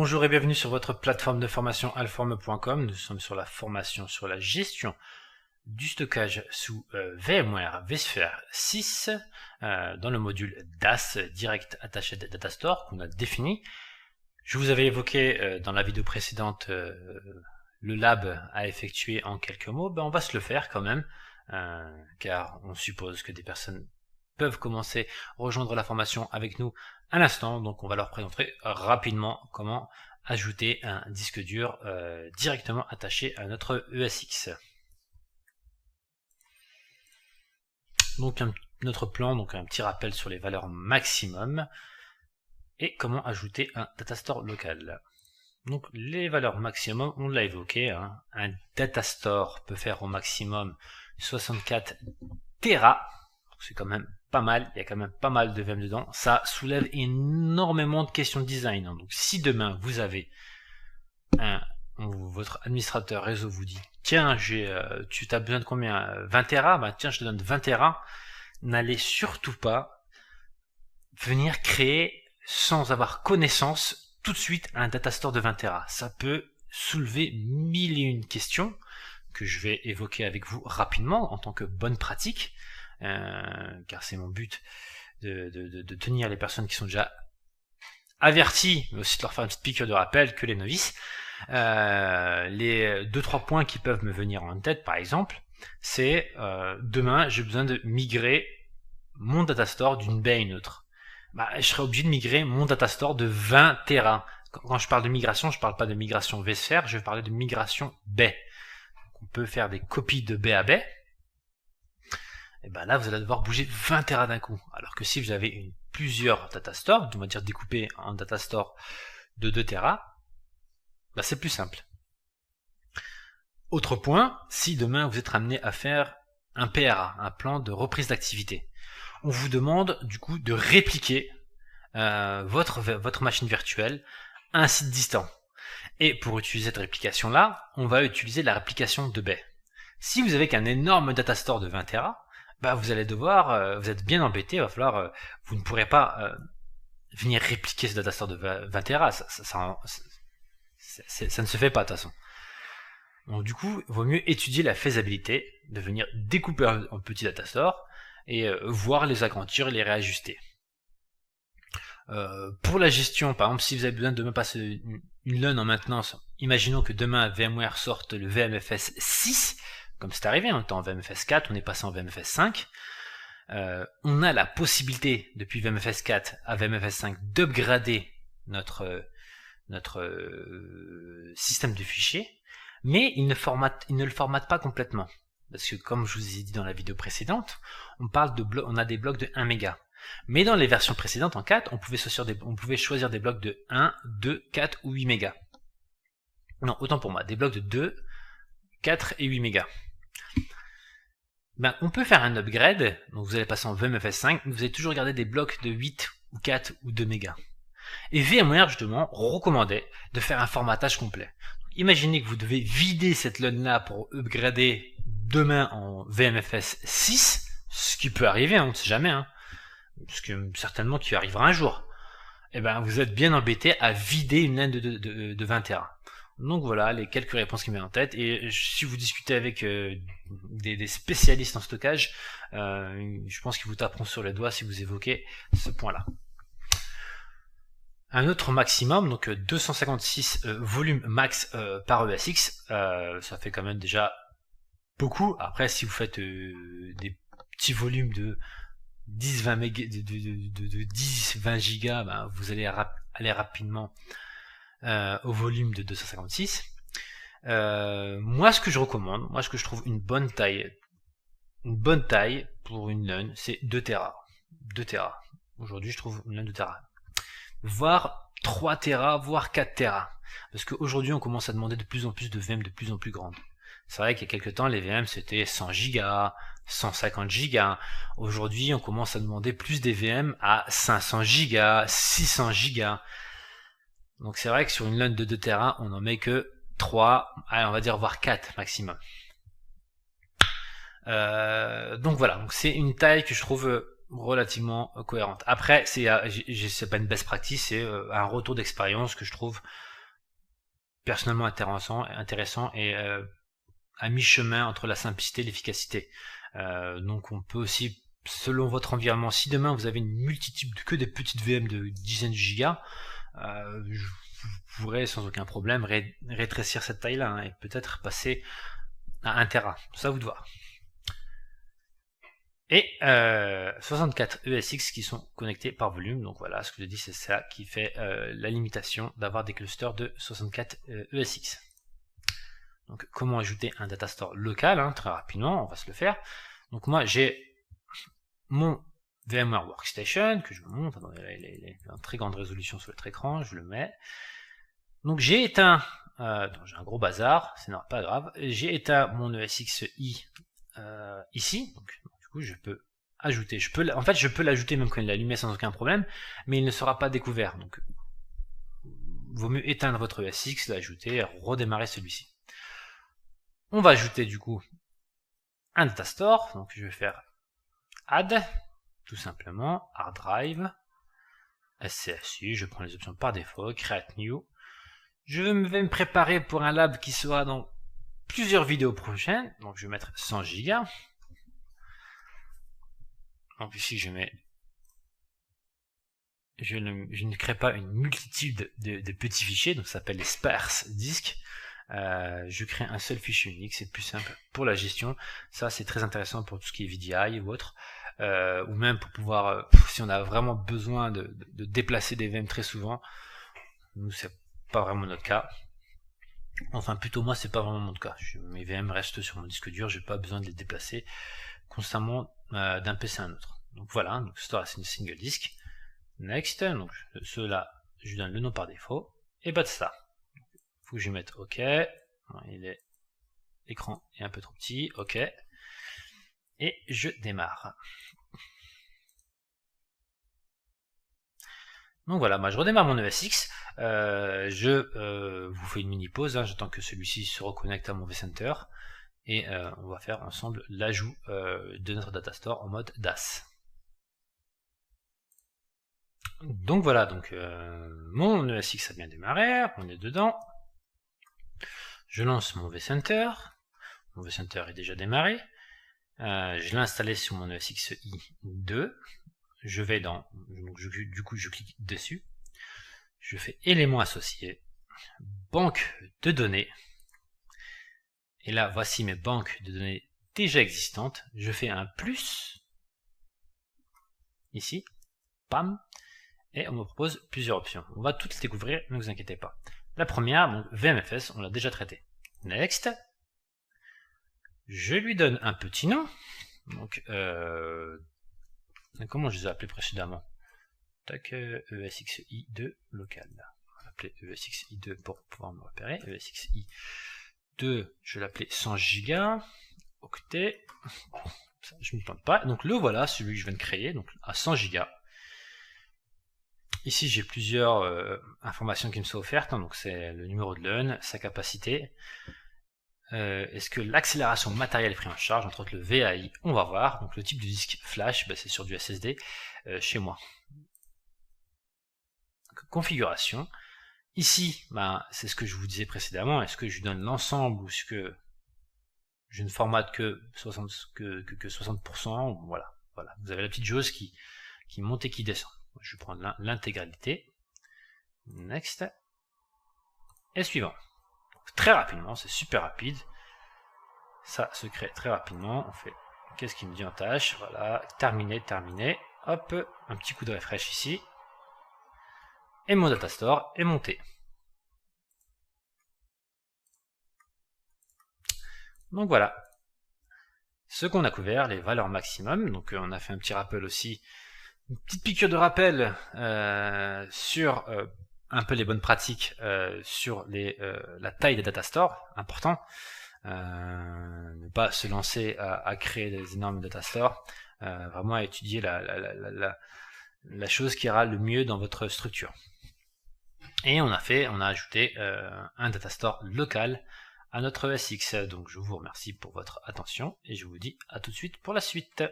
Bonjour et bienvenue sur votre plateforme de formation alforme.com. Nous sommes sur la formation sur la gestion du stockage sous VMware vSphere 6 dans le module DAS, Direct Attached Data Store, qu'on a défini. Je vous avais évoqué dans la vidéo précédente le lab à effectuer en quelques mots. On va se le faire quand même, car on suppose que des personnes peuvent commencer à rejoindre la formation avec nous à l'instant, donc on va leur présenter rapidement comment ajouter un disque dur directement attaché à notre ESX. Donc notre plan, donc un petit rappel sur les valeurs maximum et comment ajouter un datastore local. Donc les valeurs maximum, on l'a évoqué, un datastore peut faire au maximum 64 Tera, c'est quand même pas mal, il y a quand même pas mal de VM dedans, ça soulève énormément de questions de design. Donc si demain vous avez votre administrateur réseau vous dit tiens, tu as besoin de combien, 20 Tera, tiens je te donne 20 Tera, n'allez surtout pas venir créer sans avoir connaissance tout de suite un datastore de 20 Tera. Ça peut soulever mille et une questions que je vais évoquer avec vous rapidement en tant que bonne pratique. Car c'est mon but de tenir les personnes qui sont déjà averties, mais aussi de leur faire une petite piqûre de rappel que les novices. Les 2-3 points qui peuvent me venir en tête, par exemple, c'est demain j'ai besoin de migrer mon datastore d'une baie à une autre. Je serai obligé de migrer mon datastore de 20 Tera. Quand je parle de migration, je parle pas de migration vSphere, je vais parler de migration baie. On peut faire des copies de baie à baie. Et là vous allez devoir bouger 20 Tera d'un coup, alors que si vous avez plusieurs datastores, on va dire découpé en datastore de 2 Tera, c'est plus simple. Autre point, si demain vous êtes amené à faire un PRA, un plan de reprise d'activité, on vous demande du coup de répliquer votre machine virtuelle à un site distant. Et pour utiliser cette réplication là, on va utiliser la réplication de baie. Si vous avez qu'un énorme datastore de 20 Tera, vous allez devoir, vous êtes bien embêté, il va falloir, vous ne pourrez pas venir répliquer ce datastore de 20 Tera, ça ne se fait pas de toute façon. Donc du coup, il vaut mieux étudier la faisabilité de venir découper en petits datastores et voir les agrandir et les réajuster. Pour la gestion, par exemple, si vous avez besoin de demain passer une LUN en maintenance, imaginons que demain VMware sorte le VMFS 6, comme c'est arrivé, on était en VMFS 4, on est passé en VMFS 5. On a la possibilité, depuis VMFS 4 à VMFS 5, d'upgrader notre système de fichiers, mais il ne le formate pas complètement. Parce que comme je vous ai dit dans la vidéo précédente, on a des blocs de 1 méga. Mais dans les versions précédentes, en 4, on pouvait choisir des blocs de 1, 2, 4 ou 8 mégas. Non, autant pour moi, des blocs de 2, 4 et 8 mégas. On peut faire un upgrade, donc vous allez passer en VMFS 5, mais vous allez toujours garder des blocs de 8 ou 4 ou 2 mégas. Et VMware justement recommandait de faire un formatage complet. Donc, imaginez que vous devez vider cette LUN là pour upgrader demain en VMFS 6, ce qui peut arriver, on ne sait jamais, parce que certainement qu'il arrivera un jour. Vous êtes bien embêté à vider une LUN de 20 Tera. Donc voilà les quelques réponses qui me viennent en tête, et si vous discutez avec des spécialistes en stockage, je pense qu'ils vous taperont sur les doigts si vous évoquez ce point là. Un autre maximum, donc 256 volumes max par ESX, ça fait quand même déjà beaucoup. Après si vous faites des petits volumes de 10-20 gigas, vous allez aller rapidement au volume de 256. Moi ce que je recommande, ce que je trouve une bonne taille pour une LUN, c'est 2 Tera. 2 Tera. Aujourd'hui je trouve une LUN de Tera. Voire 3 Tera, voire 4 Tera. Parce qu'aujourd'hui on commence à demander de plus en plus de VM de plus en plus grandes. C'est vrai qu'il y a quelques temps les VM c'était 100 Go, 150 Go. Aujourd'hui on commence à demander plus des VM à 500 Go, 600 Go. Donc c'est vrai que sur une LUN de 2 Tera, on n'en met que 3, allez, on va dire voire 4 maximum. Donc voilà, donc c'est une taille que je trouve relativement cohérente. Après, c'est pas une best practice, c'est un retour d'expérience que je trouve personnellement intéressant et à mi-chemin entre la simplicité et l'efficacité. Donc on peut aussi, selon votre environnement, si demain vous avez une multitude que des petites VM de dizaines de gigas, vous pourrez sans aucun problème rétrécir cette taille-là, hein, et peut-être passer à 1 Tera. Ça vous de voir. Et 64 ESX qui sont connectés par volume. Donc voilà, ce que je dis, c'est ça qui fait la limitation d'avoir des clusters de 64 ESX. Donc comment ajouter un data store local, hein, très rapidement, on va se le faire. Donc moi j'ai mon VMware Workstation que je vous montre dans en très grande résolution sur votre écran, je le mets. Donc j'ai éteint, j'ai un gros bazar, c'est pas grave, j'ai éteint mon ESXi ici, donc du coup je peux ajouter, en fait je peux l'ajouter même quand il est allumé sans aucun problème, mais il ne sera pas découvert, donc vaut mieux éteindre votre ESX, l'ajouter et redémarrer celui-ci. On va ajouter du coup un data store, donc je vais faire add, tout simplement, hard drive, SCSI, je prends les options par défaut, create new. Je vais me préparer pour un lab qui sera dans plusieurs vidéos prochaines, donc je vais mettre 100 Go. Donc ici je mets, je ne crée pas une multitude de petits fichiers, donc ça s'appelle les sparse disques. Je crée un seul fichier unique, c'est plus simple pour la gestion. Ça c'est très intéressant pour tout ce qui est VDI ou autre, ou même pour pouvoir, si on a vraiment besoin de déplacer des VM très souvent. Nous c'est pas vraiment notre cas. Enfin plutôt moi c'est pas vraiment mon cas. Mes VM restent sur mon disque dur, j'ai pas besoin de les déplacer constamment d'un PC à un autre. Donc voilà, donc store as single disk. Next, donc ceux-là je donne le nom par défaut et basta. Faut que je mette OK. L'écran est un peu trop petit. OK. Et je démarre. Donc voilà, moi je redémarre mon ESX. Je vous fais une mini pause. Hein, j'attends que celui-ci se reconnecte à mon vCenter. Et on va faire ensemble l'ajout de notre data store en mode DAS. Donc voilà, donc mon ESX a bien démarré. On est dedans. Je lance mon vCenter. Mon vCenter est déjà démarré. Je l'ai installé sur mon ESXi 2. Je vais dans, donc du coup je clique dessus. Je fais éléments associés, banque de données. Et là, voici mes banques de données déjà existantes. Je fais un plus ici, pam, et on me propose plusieurs options. On va toutes les découvrir, ne vous inquiétez pas. La première, donc VMFS, on l'a déjà traité. Next. Je lui donne un petit nom. Donc, comment je les ai appelés précédemment? Tac, ESXi2 local. On va l'appeler ESXi2 pour pouvoir me repérer. ESXi2, je vais l'appeler 100 Go. Octet. Ça, je ne me plante pas. Donc le voilà, celui que je viens de créer, donc à 100 Go. Ici, j'ai plusieurs informations qui me sont offertes. Hein, donc c'est le numéro de LUN, sa capacité. Est-ce que l'accélération matérielle est prise en charge, entre autres le VAI, on va voir. Donc le type de disque flash, c'est sur du SSD chez moi. Donc, configuration. Ici, c'est ce que je vous disais précédemment. Est-ce que je donne l'ensemble ou est-ce que je ne formate que 60%? Voilà. Vous avez la petite jauge qui monte et qui descend. Je vais prendre l'intégralité. Next. Et suivant. Très rapidement, c'est super rapide. Ça se crée très rapidement. On fait, qu'est-ce qu'il me dit en tâche? Voilà, terminé. Hop, un petit coup de refresh ici. Et mon data store est monté. Donc voilà. Ce qu'on a couvert, les valeurs maximum. Donc on a fait un petit rappel aussi. Une petite piqûre de rappel sur un peu les bonnes pratiques sur la taille des data stores, important. Ne pas se lancer à créer des énormes data stores, vraiment à étudier la chose qui ira le mieux dans votre structure. Et on a ajouté un data store local à notre ESX. Donc je vous remercie pour votre attention et je vous dis à tout de suite pour la suite.